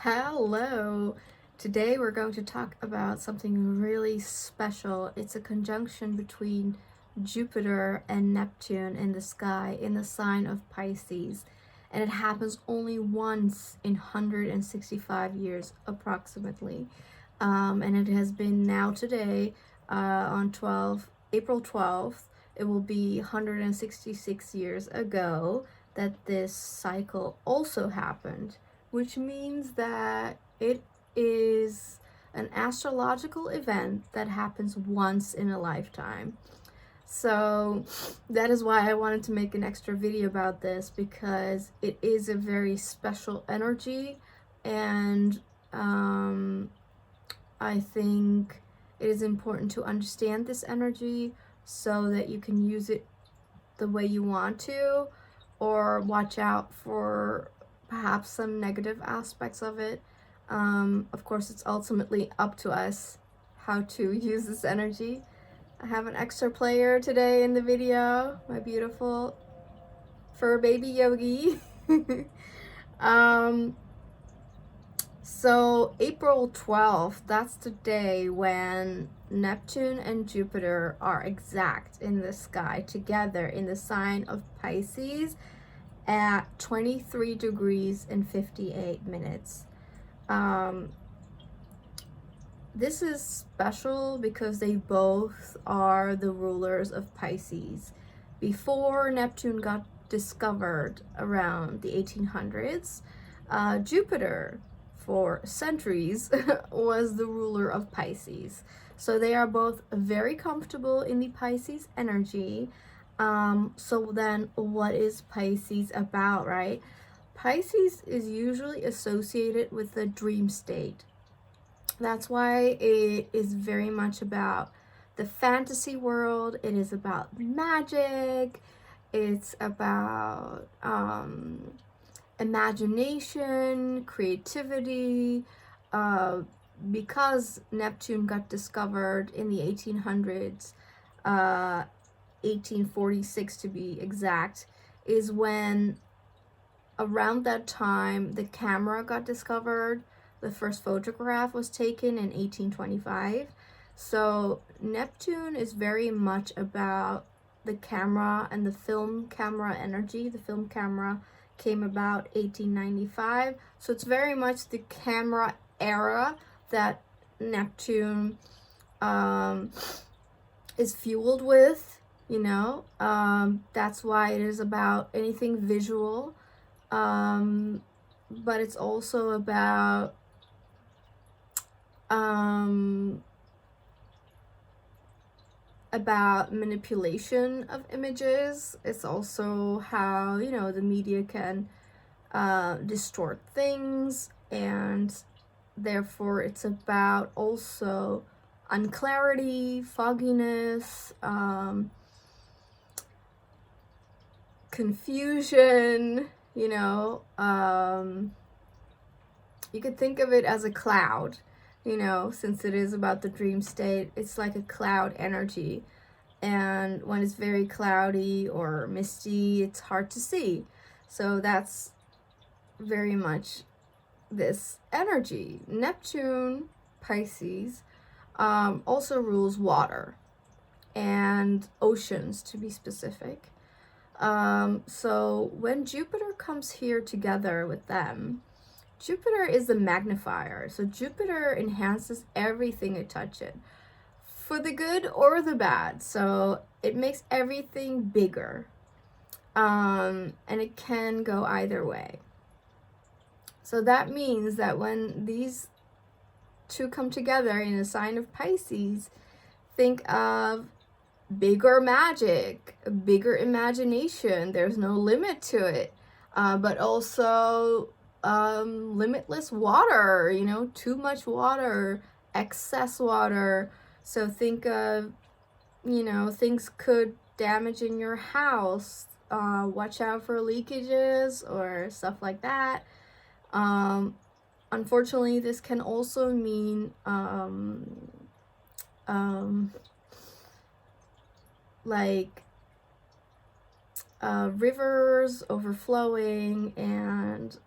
Hello! Today we're going to talk about something really special. It's a conjunction between Jupiter and Neptune in the sky in the sign of Pisces. And it happens only once in 165 years approximately. And it has been now today on April 12th. It will be 166 years ago that this cycle also happened, which means that it is an astrological event that happens once in a lifetime. So that is why I wanted to make an extra video about this, because it is a very special energy, and I think it is important to understand this energy so that you can use it the way you want to, or watch out for perhaps some negative aspects of it. Of course, it's ultimately up to us how to use this energy. I have an extra player today in the video, my beautiful fur baby Yogi. So April 12th, that's the day when Neptune and Jupiter are exact in the sky together in the sign of Pisces at 23 degrees and 58 minutes. This is special because they both are the rulers of Pisces. Before Neptune got discovered around the 1800s, Jupiter for centuries was the ruler of Pisces. So they are both very comfortable in the Pisces energy. So then what is Pisces about, right? Pisces is usually associated with the dream state. That's why it is very much about the fantasy world. It is about magic. It's about imagination, creativity. Because Neptune got discovered in the 1800s, 1846 to be exact, is when around that time the camera got discovered. The first photograph was taken in 1825. So Neptune is very much about the camera and the film camera energy. The film camera came about 1895. So it's very much the camera era that Neptune is fueled with, that's why it is about anything visual. But it's also about manipulation of images. It's also how, the media can distort things, and therefore it's about also unclarity, fogginess, confusion, you could think of it as a cloud, since it is about the dream state. It's like a cloud energy, and when it's very cloudy or misty, it's hard to see. So that's very much this energy. Neptune, Pisces, also rules water and oceans, to be specific. So when Jupiter comes here together with them, Jupiter is the magnifier. So Jupiter enhances everything it touches, for the good or the bad. So it makes everything bigger. And it can go either way. So that means that when these two come together in a sign of Pisces, think of bigger magic, bigger imagination. There's no limit to it. But also limitless water, too much water, excess water. So think of, things could damage in your house. Watch out for leakages or stuff like that. Unfortunately, this can also mean like rivers overflowing, and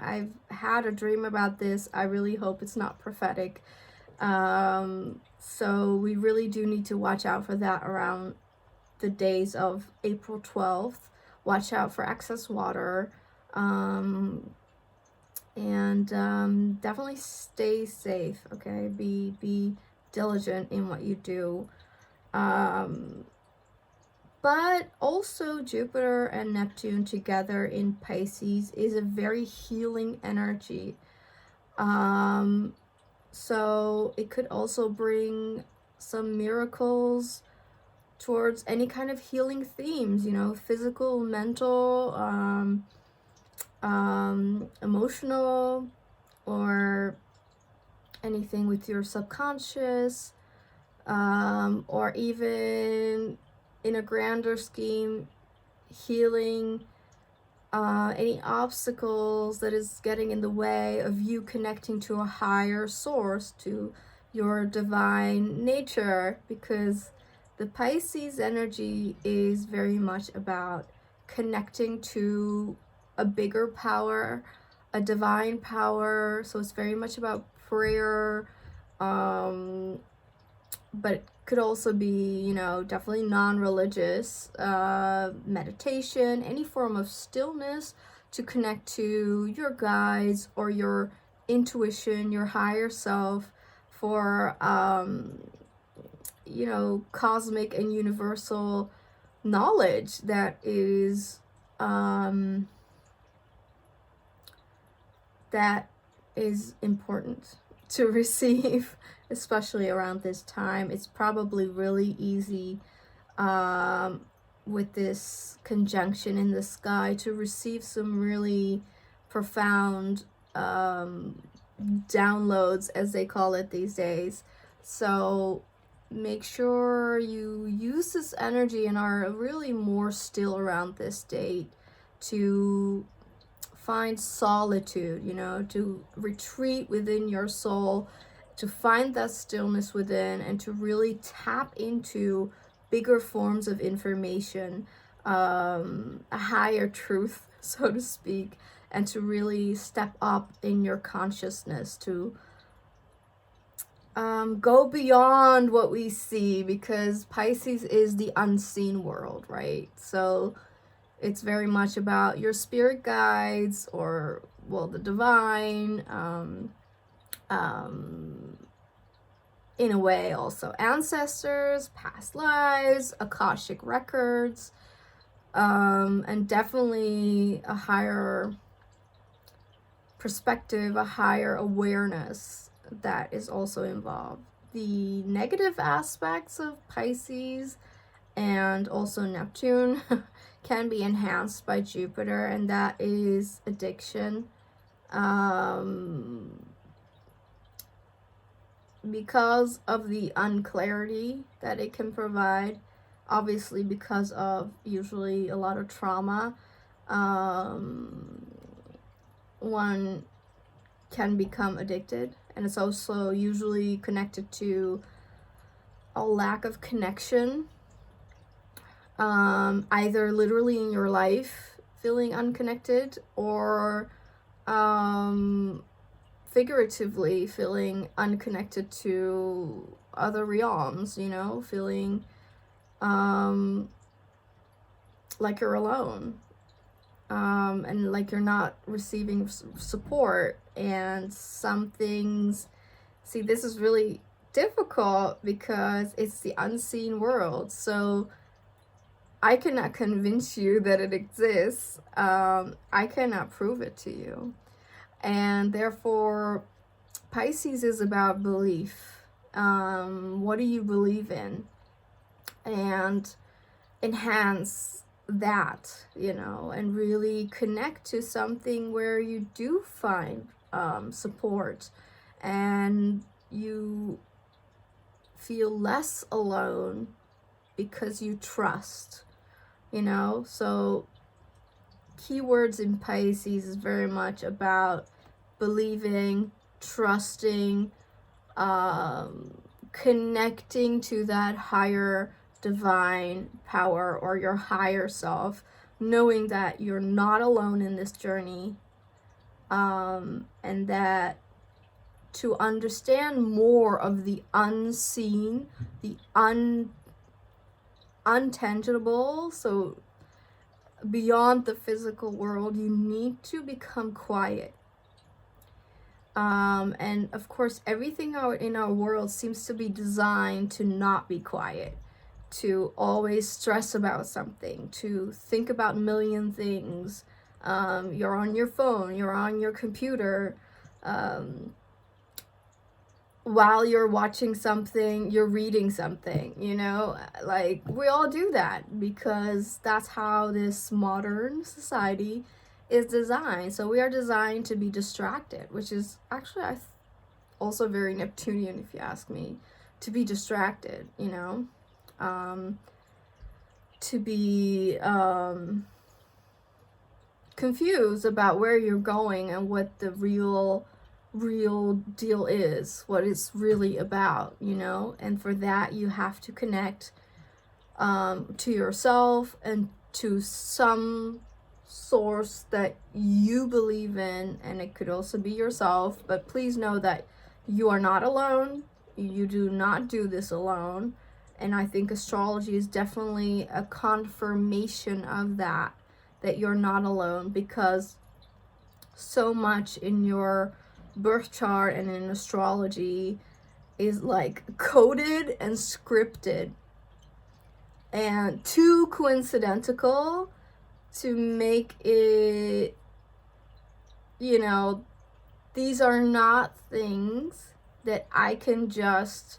I've had a dream about this. I really hope it's not prophetic. So we really do need to watch out for that around the days of April 12th. Watch out for excess water. And definitely stay safe, okay? Be diligent in what you do. But also Jupiter and Neptune together in Pisces is a very healing energy. So it could also bring some miracles towards any kind of healing themes, you know, physical, mental, emotional, or anything with your subconscious, or even in a grander scheme, healing any obstacles that is getting in the way of you connecting to a higher source, to your divine nature, because the Pisces energy is very much about connecting to a bigger power, a divine power. So it's very much about prayer, but it could also be, you know, definitely non-religious, meditation, any form of stillness to connect to your guides or your intuition, your higher self, for you know, cosmic and universal knowledge that is important to receive, especially around this time. It's probably really easy with this conjunction in the sky to receive some really profound downloads, as they call it these days. So make sure you use this energy and are really more still around this date to find solitude, you know, to retreat within your soul, to find that stillness within, and to really tap into bigger forms of information, a higher truth, so to speak, and to really step up in your consciousness, to go beyond what we see, because Pisces is the unseen world, right? So it's very much about your spirit guides, or, well, the divine, in a way also ancestors, past lives, Akashic records, and definitely a higher perspective, a higher awareness that is also involved. The negative aspects of Pisces and also Neptune can be enhanced by Jupiter, and that is addiction. Because of the unclarity that it can provide, obviously because of usually a lot of trauma, one can become addicted, and it's also usually connected to a lack of connection, either literally in your life feeling unconnected, or figuratively feeling unconnected to other realms, you know, feeling like you're alone, and like you're not receiving support. And some things, see, this is really difficult because it's the unseen world, so I cannot convince you that it exists. I cannot prove it to you. And therefore, Pisces is about belief. What do you believe in? And enhance that, you know, and really connect to something where you do find support, and you feel less alone because you trust, you know. So keywords in Pisces is very much about believing, trusting, connecting to that higher divine power or your higher self, knowing that you're not alone in this journey, and that to understand more of the unseen, the untangible, so beyond the physical world, you need to become quiet. And of course, everything in our world seems to be designed to not be quiet, to always stress about something, to think about a million things. You're on your phone, you're on your computer. While you're watching something, you're reading something, you know, like we all do that because that's how this modern society is designed. So we are designed to be distracted, which is actually also very Neptunian, if you ask me, to be distracted, you know, to be confused about where you're going and what the real deal is, what it's really about, you know. And for that, you have to connect to yourself and to some source that you believe in, and it could also be yourself. But please know that you are not alone. You do not do this alone. And I think astrology is definitely a confirmation of that you're not alone, because so much in your birth chart and in astrology is like coded and scripted and too coincidental to make it, you know, these are not things that I can just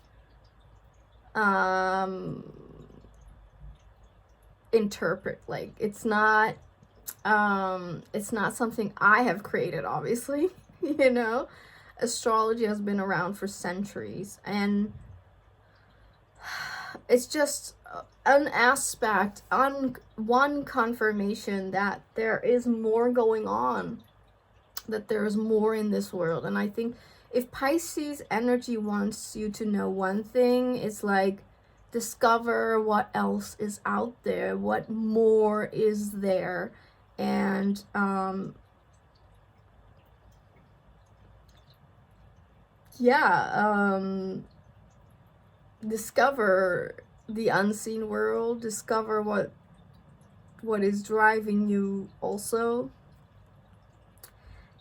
interpret. Like it's not something I have created, obviously. You know, astrology has been around for centuries, and it's just an aspect, on one confirmation that there is more going on, that there is more in this world. And I think if Pisces energy wants you to know one thing, it's like discover what else is out there, what more is there. And discover the unseen world, discover what is driving you also,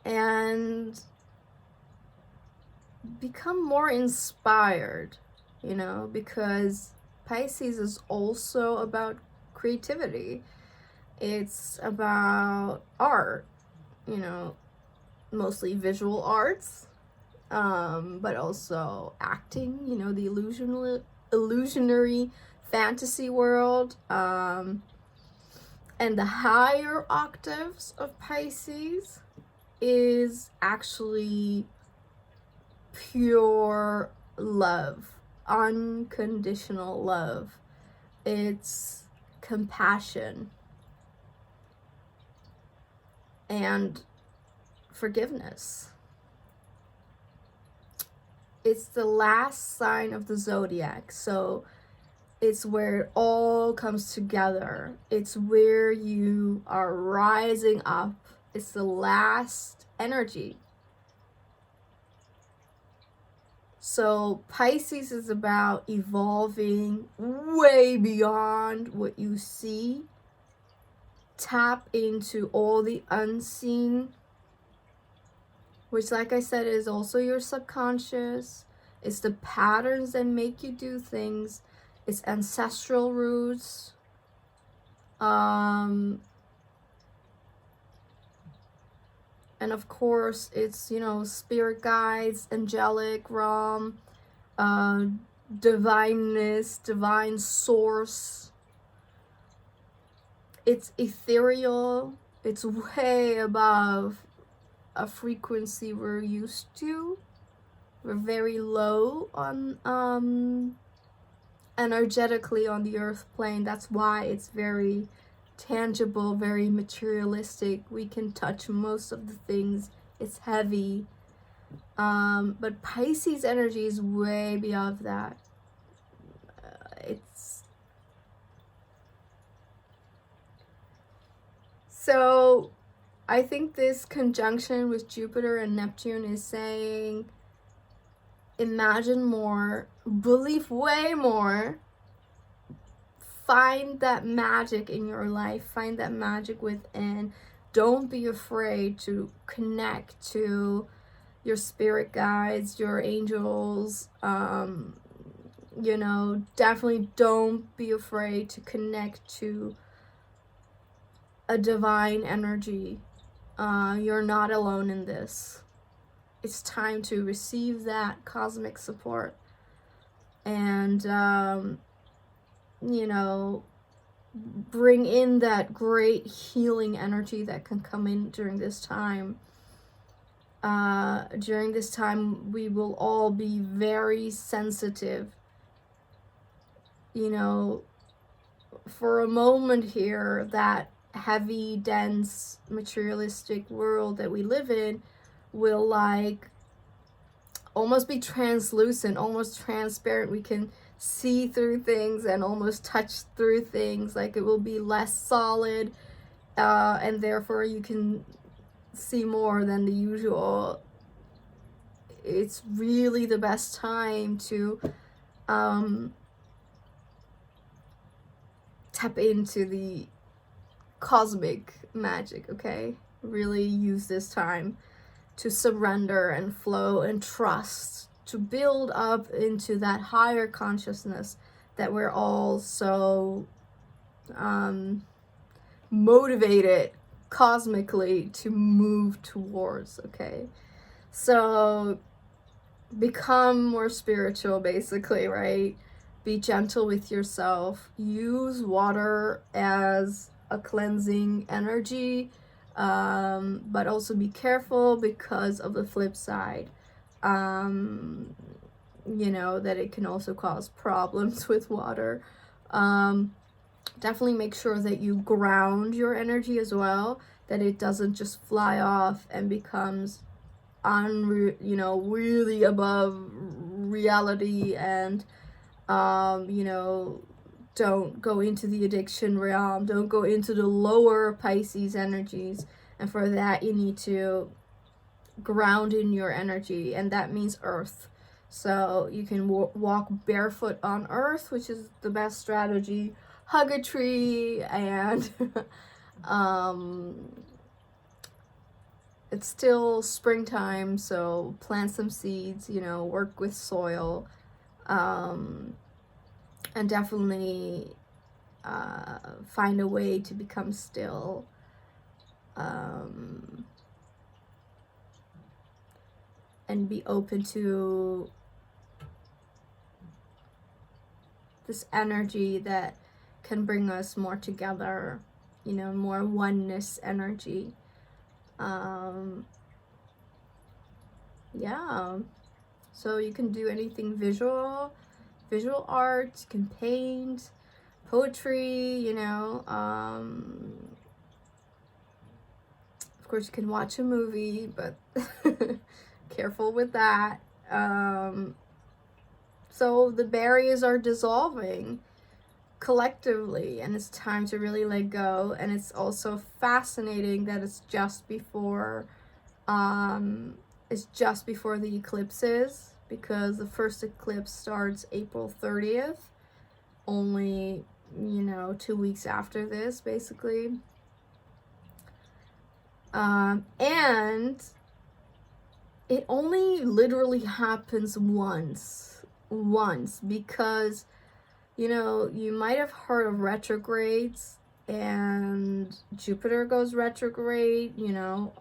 and become more inspired, you know, because Pisces is also about creativity. It's about art, you know, mostly visual arts, but also acting, you know, the illusionary fantasy world, and the higher octaves of Pisces is actually pure love, unconditional love. It's compassion and forgiveness. It's the last sign of the zodiac, so it's where it all comes together. It's where you are rising up. It's the last energy. So Pisces is about evolving way beyond what you see. Tap into all the unseen, which, like I said, is also your subconscious. It's the patterns that make you do things. It's ancestral roots. And of course, it's, you know, spirit guides, angelic realm, divineness, divine source. It's ethereal. It's way above a frequency we're used to. We're very low on energetically on the earth plane. That's why it's very tangible, very materialistic. We can touch most of the things. It's heavy. But Pisces energy is way beyond that. It's so I think this conjunction with Jupiter and Neptune is saying, imagine more, believe way more, find that magic in your life, find that magic within. Don't be afraid to connect to your spirit guides, your angels. You know, definitely don't be afraid to connect to a divine energy. You're not alone in this. It's time to receive that cosmic support and, you know, bring in that great healing energy that can come in during this time. During this time, we will all be very sensitive. You know, for a moment here, that heavy, dense, materialistic world that we live in will like almost be translucent, almost transparent. We can see through things and almost touch through things. Like it will be less solid, and therefore you can see more than the usual. It's really the best time to tap into the cosmic magic, okay? Really use this time to surrender and flow and trust, to build up into that higher consciousness that we're all so motivated cosmically to move towards, okay? So become more spiritual, basically, right? Be gentle with yourself. Use water as a cleansing energy, but also be careful because of the flip side. You know, that it can also cause problems with water. Definitely make sure that you ground your energy as well, that it doesn't just fly off and becomes you know, really above reality, and you know, don't go into the addiction realm, don't go into the lower Pisces energies. And for that, you need to ground in your energy, and that means earth. So you can walk barefoot on earth, which is the best strategy. Hug a tree, and it's still springtime, so plant some seeds, you know, work with soil, and definitely find a way to become still. And be open to this energy that can bring us more together, you know, more oneness energy. Yeah, so you can do anything visual art, you can paint, poetry, you know, of course you can watch a movie, but careful with that. So the barriers are dissolving collectively, and it's time to really let go. And it's also fascinating that it's just before the eclipses, because the first eclipse starts April 30th, only, you know, 2 weeks after this, basically. And it only literally happens once, because, you know, you might have heard of retrogrades, and Jupiter goes retrograde, you know,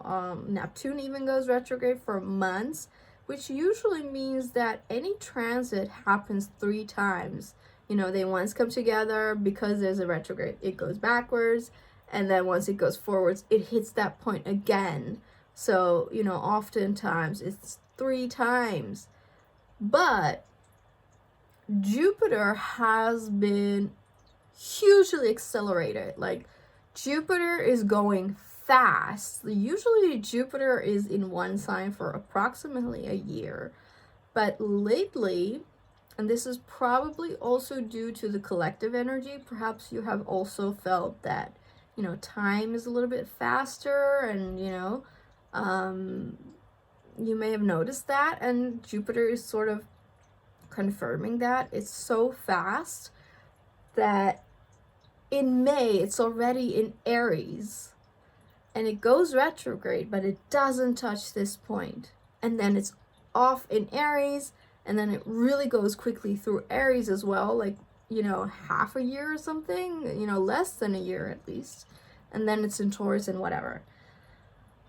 Neptune even goes retrograde for months, which usually means that any transit happens 3 times. You know, they once come together because there's a retrograde, it goes backwards, and then once it goes forwards, it hits that point again. So, you know, oftentimes it's 3 times. But Jupiter has been hugely accelerated. Like, Jupiter is going fast. Usually Jupiter is in one sign for approximately a year. But lately, and this is probably also due to the collective energy, perhaps you have also felt that, you know, time is a little bit faster, and, you know, you may have noticed that, and Jupiter is sort of confirming that. It's so fast that in May, it's already in Aries, and it goes retrograde, but it doesn't touch this point. And then it's off in Aries, and then it really goes quickly through Aries as well, like, you know, half a year or something, you know, less than a year at least. And then it's in Taurus and whatever.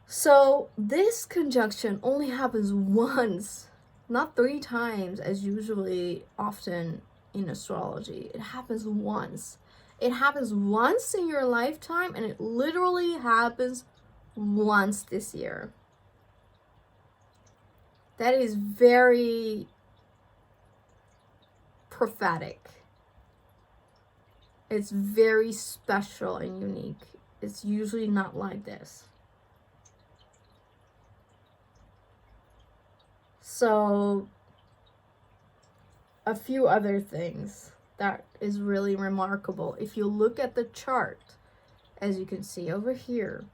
So this conjunction only happens once, not 3 times as usually often in astrology. It happens once. It happens once in your lifetime, and it literally happens once this year. That is very prophetic. It's very special and unique. It's usually not like this. So, a few other things that is really remarkable. If you look at the chart, as you can see over here.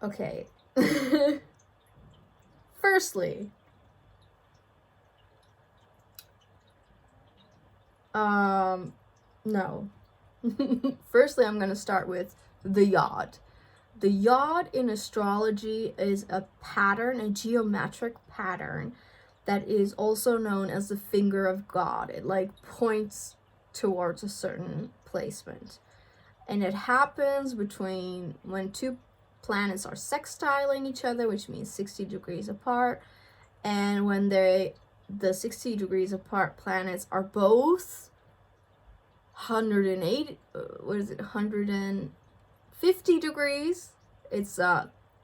Okay. Firstly, no. Firstly, I'm going to start with the yod. The yod in astrology is a pattern, a geometric pattern that is also known as the finger of God. It like points towards a certain placement. And it happens between when 2 planets are sextiling each other, which means 60 degrees apart, and when the 60 degrees apart planets are both 150 degrees. It's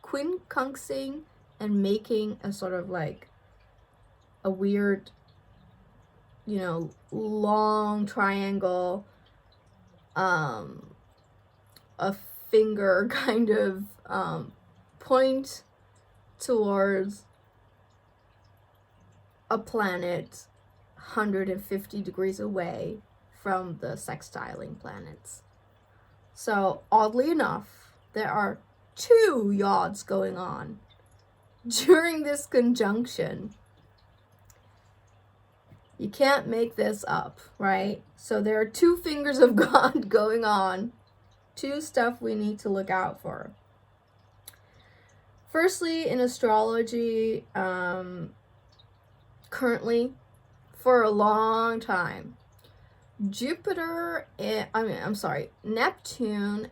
quincunxing and making a sort of like a weird, you know, long triangle, a finger kind of point towards a planet 150 degrees away from the sextiling planets. So oddly enough, there are 2 yods going on during this conjunction. You can't make this up, right? So there are 2 fingers of God going on. 2 stuff we need to look out for. Firstly, in astrology, currently, for a long time, Neptune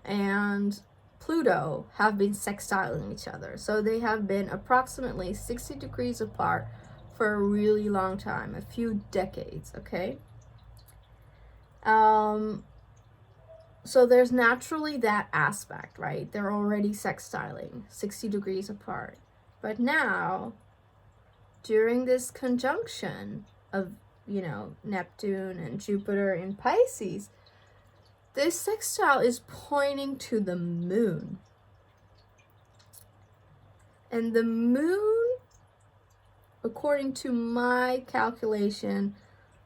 and Pluto have been sextiling each other. So they have been approximately 60 degrees apart for a really long time, a few decades, okay? So there's naturally that aspect, right? They're already sextiling, 60 degrees apart. But now, during this conjunction of, you know, Neptune and Jupiter in Pisces, this sextile is pointing to the moon. And the moon, according to my calculation,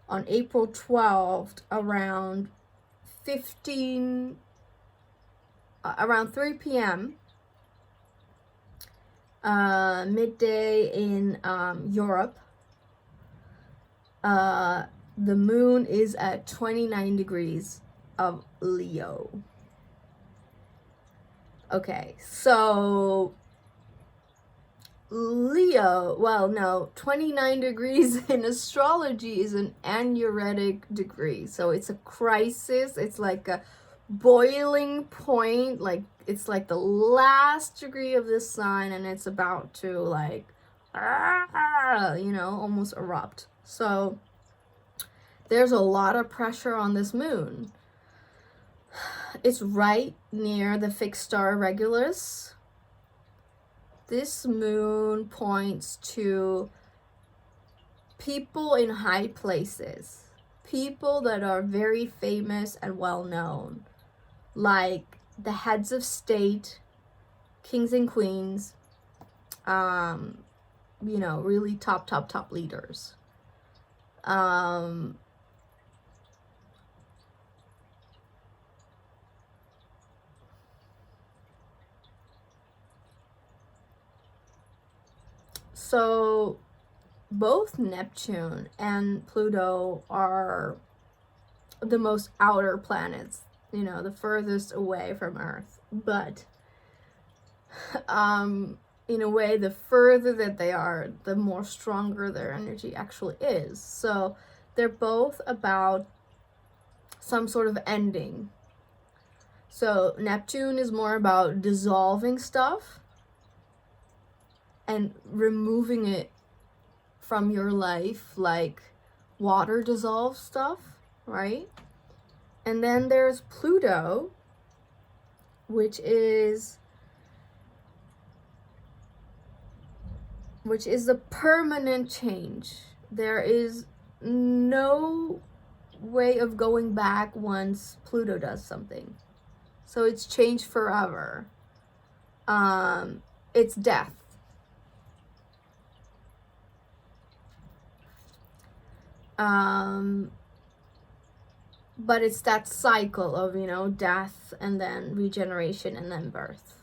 on April 12th, around 3 p.m., midday in Europe, the moon is at 29 degrees of Leo. Okay, so Leo, 29 degrees in astrology is an aneretic degree. So it's a crisis. It's like a boiling point. Like, it's like the last degree of the sun, and it's about to like, almost erupt. So there's a lot of pressure on this moon. It's right near the fixed star Regulus. This moon points to people in high places, people that are very famous and well known, like the heads of state, kings and queens, really top leaders. So both Neptune and Pluto are the most outer planets, you know, the furthest away from Earth. But in a way, the further that they are, the more stronger their energy actually is. So they're both about some sort of ending. So Neptune is more about dissolving stuff and removing it from your life, like water dissolves stuff, right? And then there's Pluto, which is the permanent change. There is no way of going back once Pluto does something. So it's changed forever. It's death. But it's that cycle of, you know, death and then regeneration and then birth.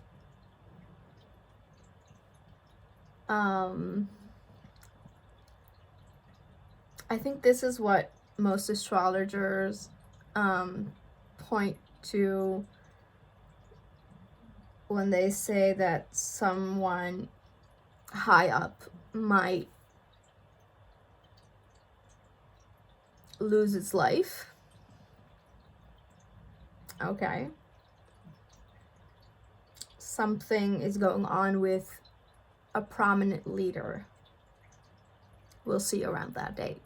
I think this is what most astrologers point to when they say that someone high up might lose its life. Okay. Something is going on with a prominent leader. We'll see around that date.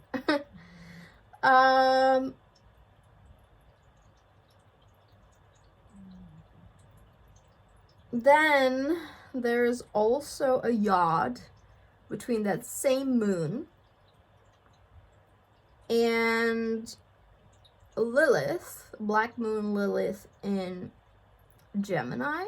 Then there's also a yod between that same moon and Lilith, Black Moon Lilith in Gemini.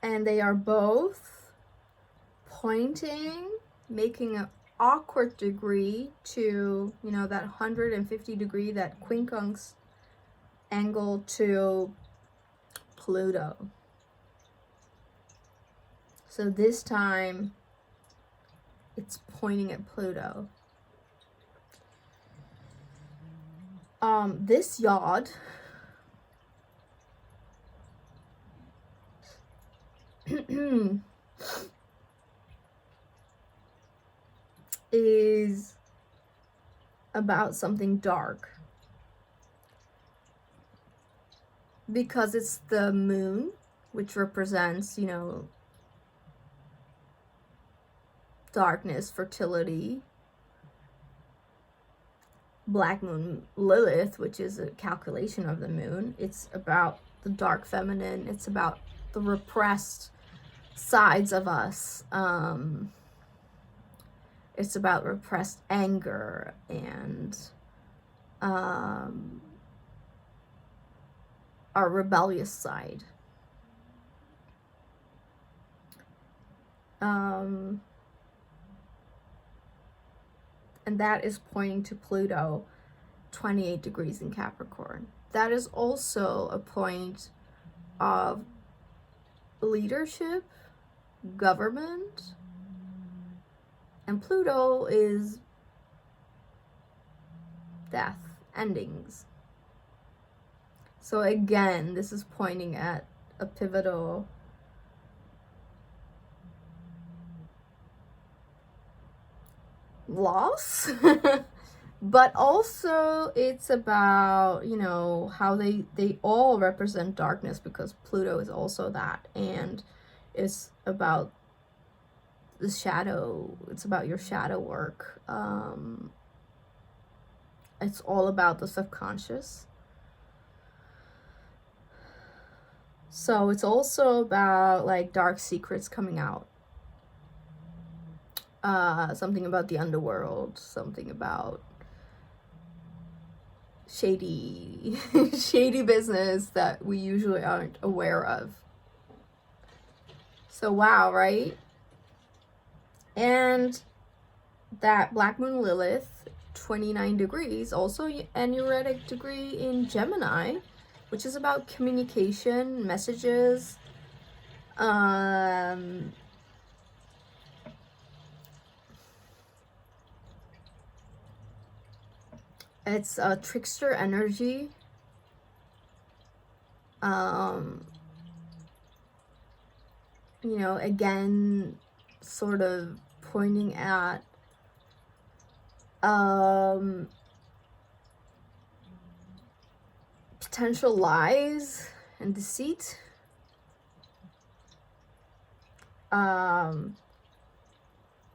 And they are both pointing, making an awkward degree to, you know, that 150 degree, that quincunx angle to Pluto. So this time it's pointing at Pluto. This yod is about something dark because it's the moon, which represents, you know, darkness, fertility. Black Moon Lilith, which is a calculation of the moon, it's about the dark feminine, it's about the repressed sides of us. It's about repressed anger and our rebellious side. And that is pointing to Pluto, 28 degrees in Capricorn. That is also a point of leadership, government, and Pluto is death, endings. So again, this is pointing at a pivotal loss. But also it's about, you know, how they all represent darkness, because Pluto is also that, and it's about the shadow. It's about your shadow work. It's all about the subconscious. So it's also about like dark secrets coming out. Something about the underworld, something about shady business that we usually aren't aware of. So wow, right? And that Black Moon Lilith, 29 degrees, also an anaretic degree in Gemini, which is about communication, messages. It's a trickster energy. You know, again, sort of pointing at potential lies and deceit.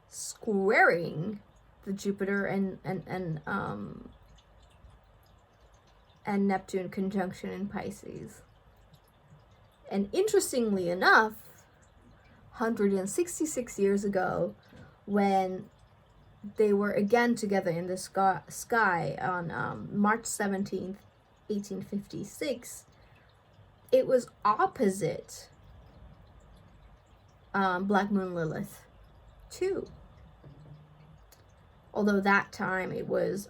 Squaring the Jupiter and Neptune conjunction in Pisces. And interestingly enough, 166 years ago, when they were again together in the sky on March 17th, 1856, it was opposite Black Moon Lilith too. Although that time it was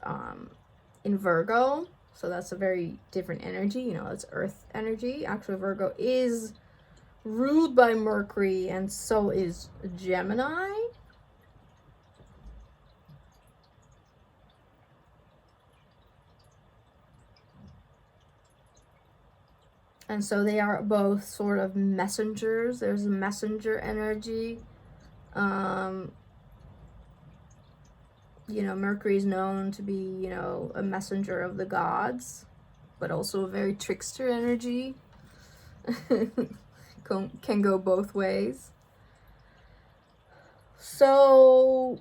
in Virgo, so that's a very different energy. You know, it's Earth energy. Actually, Virgo is ruled by Mercury, and so is Gemini. And so they are both sort of messengers. There's a messenger energy. You know, Mercury is known to be, you know, a messenger of the gods, but also a very trickster energy. Can go both ways. So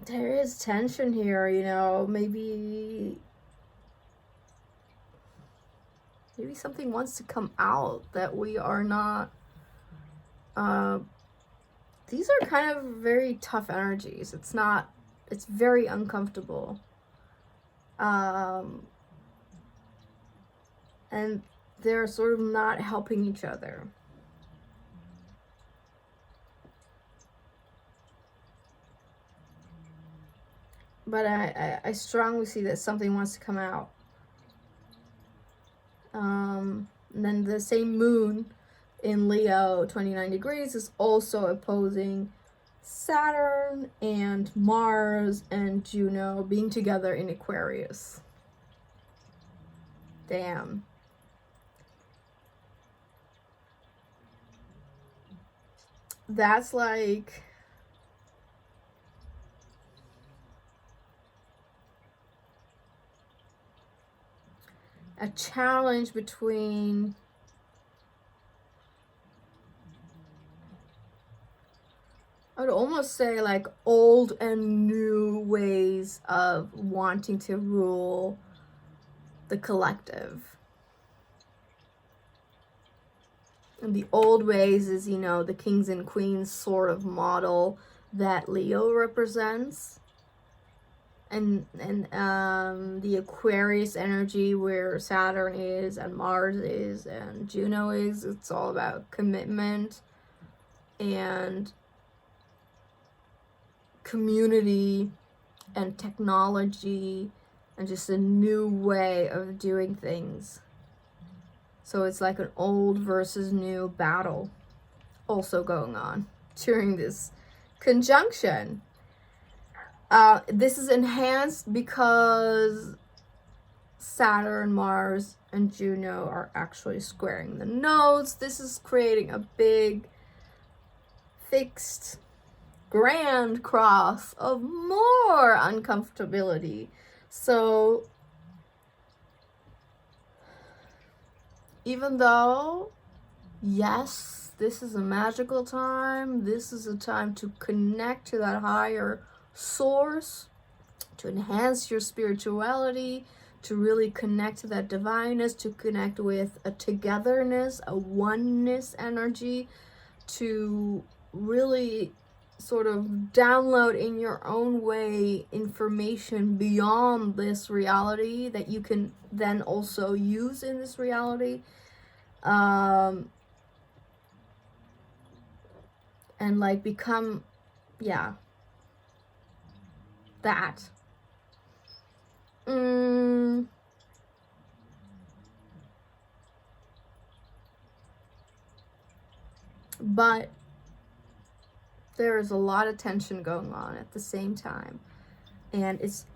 there is tension here, you know, maybe something wants to come out that we are not. These are kind of very tough energies. It's very uncomfortable. And they're sort of not helping each other. But I strongly see that something wants to come out. And then the same moon in Leo, 29 degrees, is also opposing Saturn and Mars and Juno being together in Aquarius. Damn. That's like a challenge between I would almost say like old and new ways of wanting to rule the collective. And the old ways is, you know, the kings and queens sort of model that Leo represents. And the Aquarius energy where Saturn is and Mars is and Juno is, it's all about commitment and community and technology and just a new way of doing things. So it's like an old versus new battle also going on during this conjunction. This is enhanced because Saturn, Mars, and Juno are actually squaring the nodes. This is creating a big, fixed, grand cross of more uncomfortability. So even though, yes, this is a magical time, this is a time to connect to that higher source, to enhance your spirituality, to really connect to that divineness, to connect with a togetherness, a oneness energy, to really sort of download in your own way information beyond this reality that you can then also use in this reality. And like become, yeah, that. But there is a lot of tension going on at the same time. And it's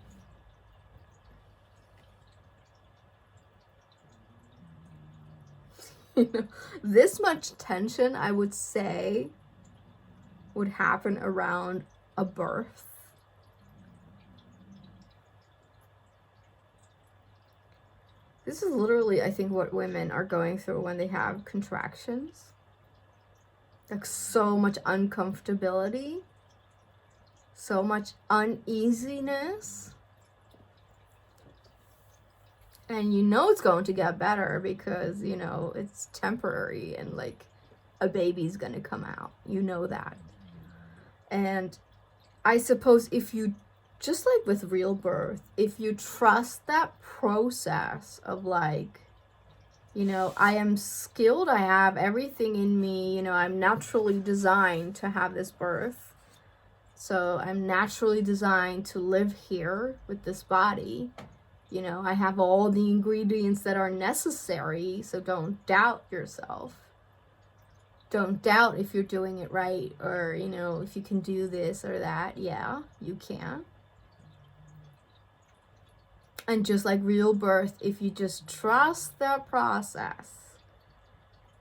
this much tension, I would say, would happen around a birth. This is literally, I think, what women are going through when they have contractions. Like, so much uncomfortability, so much uneasiness. And you know it's going to get better because, you know, it's temporary and like a baby's gonna come out. You know that. And I suppose if you, just like with real birth, if you trust that process of like, you know, I am skilled, I have everything in me, you know, I'm naturally designed to have this birth. So I'm naturally designed to live here with this body. You know, I have all the ingredients that are necessary, so don't doubt yourself. Don't doubt if you're doing it right, or, you know, if you can do this or that. Yeah, you can. And just like real birth, if you just trust that process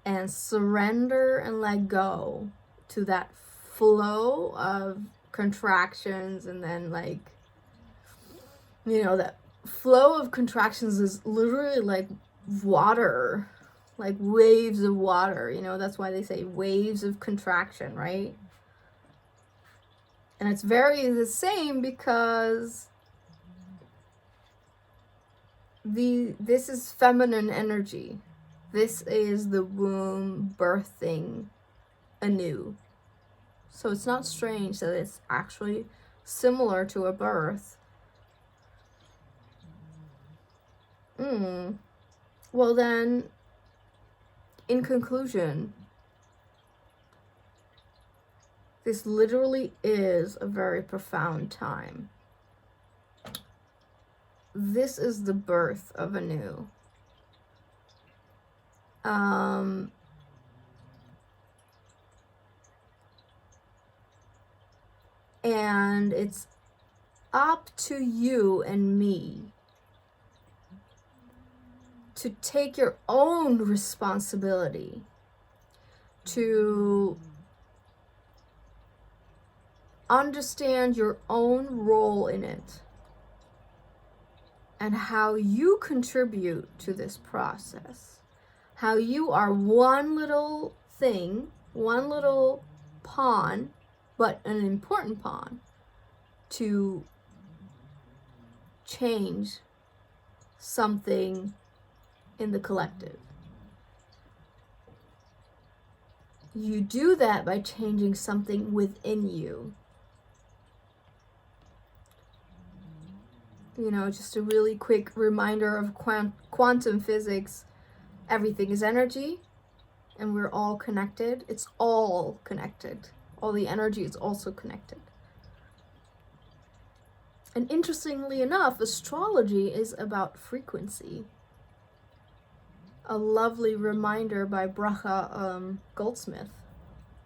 and surrender and let go to that flow of contractions, and then like, you know, that flow of contractions is literally like water, like waves of water, you know, that's why they say waves of contraction, right? And it's very the same because this is feminine energy. This is the womb birthing anew. So it's not strange that it's actually similar to a birth. Well then, in conclusion, this literally is a very profound time. This is the birth of a new. And it's up to you and me to take your own responsibility, to understand your own role in it and how you contribute to this process, how you are one little thing, one little pawn, but an important pawn to change something in the collective. You do that by changing something within you. You know, just a really quick reminder of quantum physics. Everything is energy, and we're all connected. It's all connected. All the energy is also connected. And interestingly enough, astrology is about frequency. A lovely reminder by Bracha Goldsmith,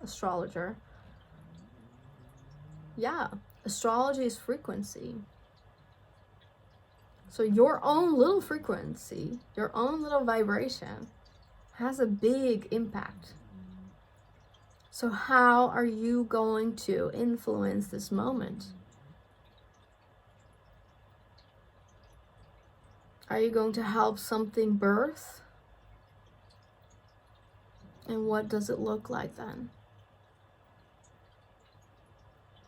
astrologer. Yeah, astrology is frequency. So your own little frequency, your own little vibration has a big impact. So how are you going to influence this moment? Are you going to help something birth? And what does it look like then?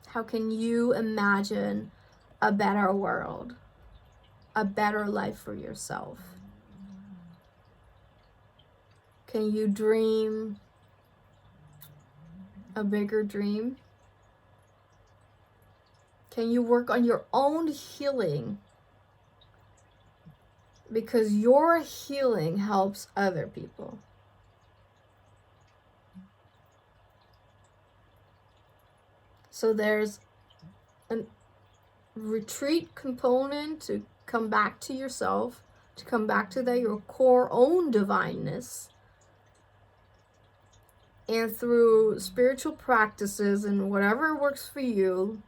How can you imagine a better world, a better life for yourself? Can you dream a bigger dream? Can you work on your own healing? Because your healing helps other people. So there's a retreat component to come back to yourself, to come back to your core own divineness. And through spiritual practices and whatever works for you,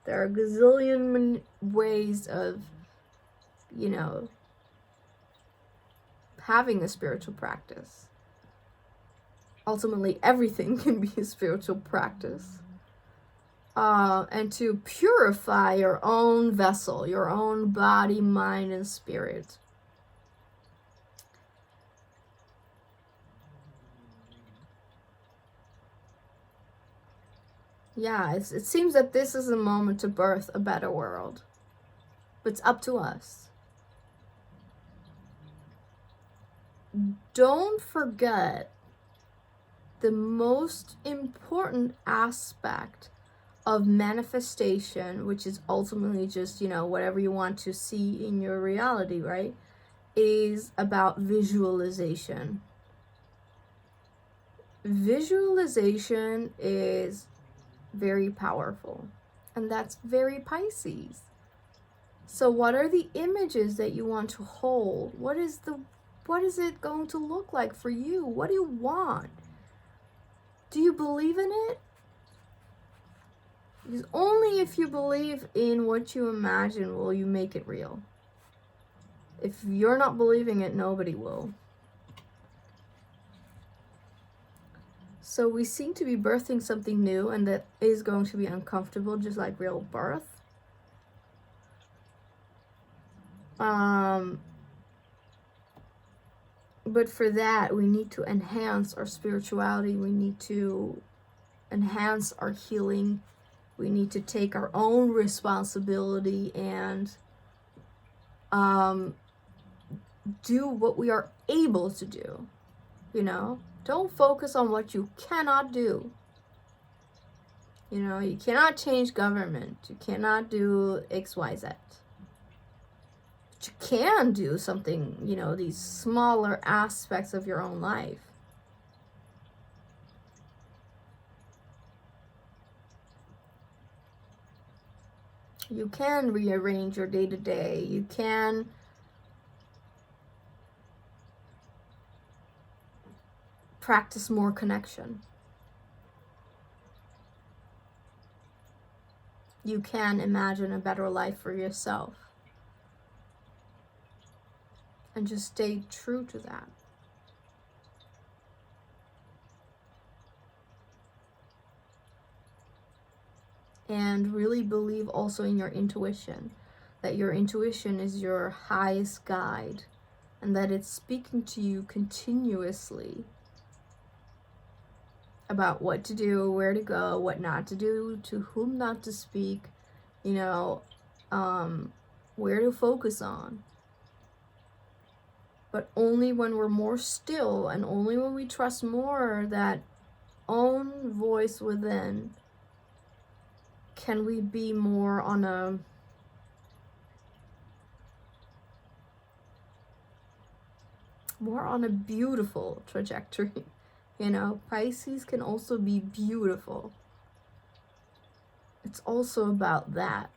there are a gazillion ways of, you know, having a spiritual practice. Ultimately, everything can be a spiritual practice. And to purify your own vessel, your own body, mind, and spirit. Yeah, it seems that this is a moment to birth a better world. But it's up to us. Don't forget the most important aspect of manifestation, which is ultimately just, whatever you want to see in your reality, right? Is about visualization. Visualization is very powerful, and that's very Pisces. So what are the images that you want to hold? What is it going to look like for you? What do you want? Do you believe in it? Because only if you believe in what you imagine will you make it real. If you're not believing it, nobody will. So we seem to be birthing something new, and that is going to be uncomfortable, just like real birth. But for that, we need to enhance our spirituality. We need to enhance our healing. We need to take our own responsibility and do what we are able to do. Don't focus on what you cannot do. You cannot change government. You cannot do XYZ. But you can do something, these smaller aspects of your own life. You can rearrange your day-to-day. You can practice more connection. You can imagine a better life for yourself. And just stay true to that. And really believe also in your intuition. That your intuition is your highest guide. And that it's speaking to you continuously about what to do, where to go, what not to do, to whom not to speak, where to focus on. But only when we're more still, and only when we trust more that own voice within, can we be more on a beautiful trajectory. Pisces can also be beautiful. It's also about that.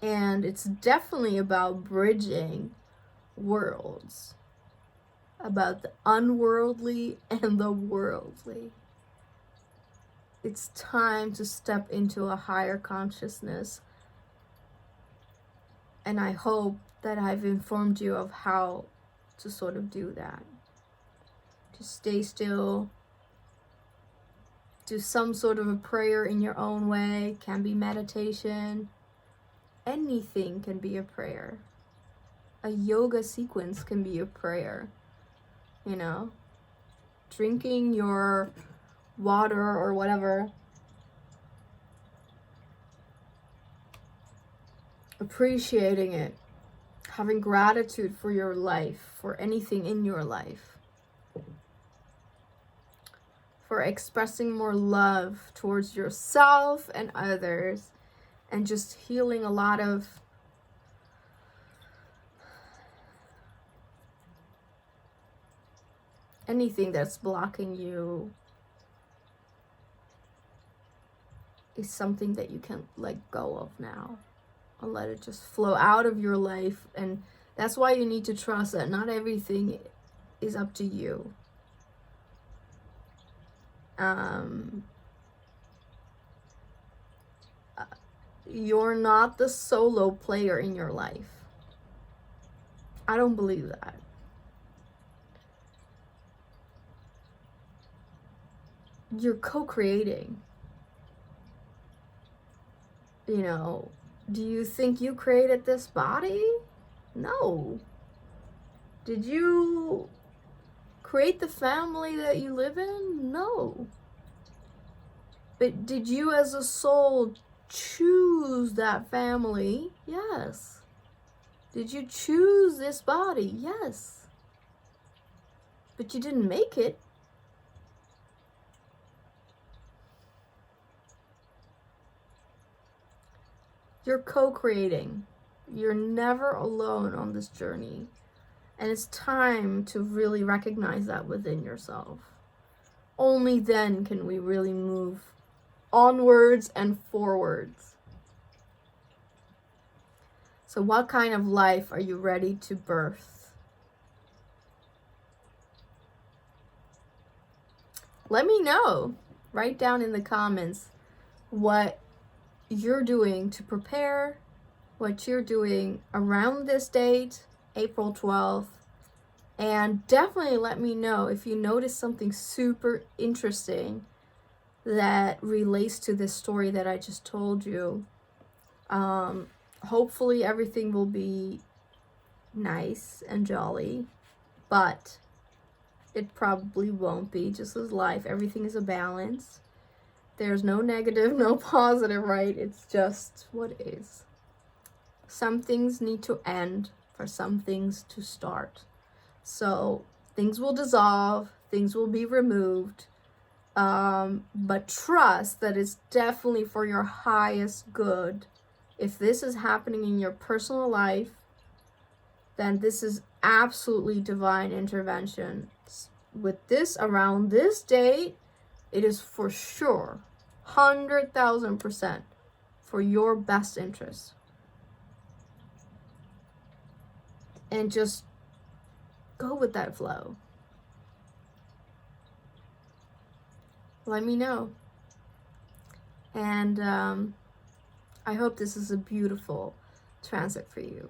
And it's definitely about bridging worlds. About the unworldly and the worldly. It's time to step into a higher consciousness. And I hope that I've informed you of how to sort of do that. To stay still. Do some sort of a prayer in your own way. Can be meditation. Anything can be a prayer. A yoga sequence can be a prayer. Drinking your water or whatever. Appreciating it. Having gratitude for your life, for anything in your life. For expressing more love towards yourself and others. And just healing a lot of anything that's blocking you is something that you can let go of now. And let it just flow out of your life and That's why you need to trust that not everything is up to you. You're not the solo player in your life. I don't believe that. You're co-creating. You know, do you think you created this body? No. Did you create the family that you live in? No. But did you as a soul choose that family? Yes. Did you choose this body? Yes. But you didn't make it. You're co-creating. You're never alone on this journey. And it's time to really recognize that within yourself. Only then can we really move onwards and forwards. So what kind of life are you ready to birth? Let me know. Write down in the comments what you're doing to prepare, what you're doing around this date, April 12th. And definitely let me know if you notice something super interesting that relates to this story that I just told you. Hopefully everything will be nice and jolly, but it probably won't be. Just as life, everything is a balance. There's no negative, no positive, right? It's just what is. Some things need to end for some things to start. So things will dissolve, things will be removed, but trust that it's definitely for your highest good. If this is happening in your personal life, then this is absolutely divine intervention. With this, around this date, it is for sure, 100,000% for your best interest. And just go with that flow. Let me know. And I hope this is a beautiful transit for you.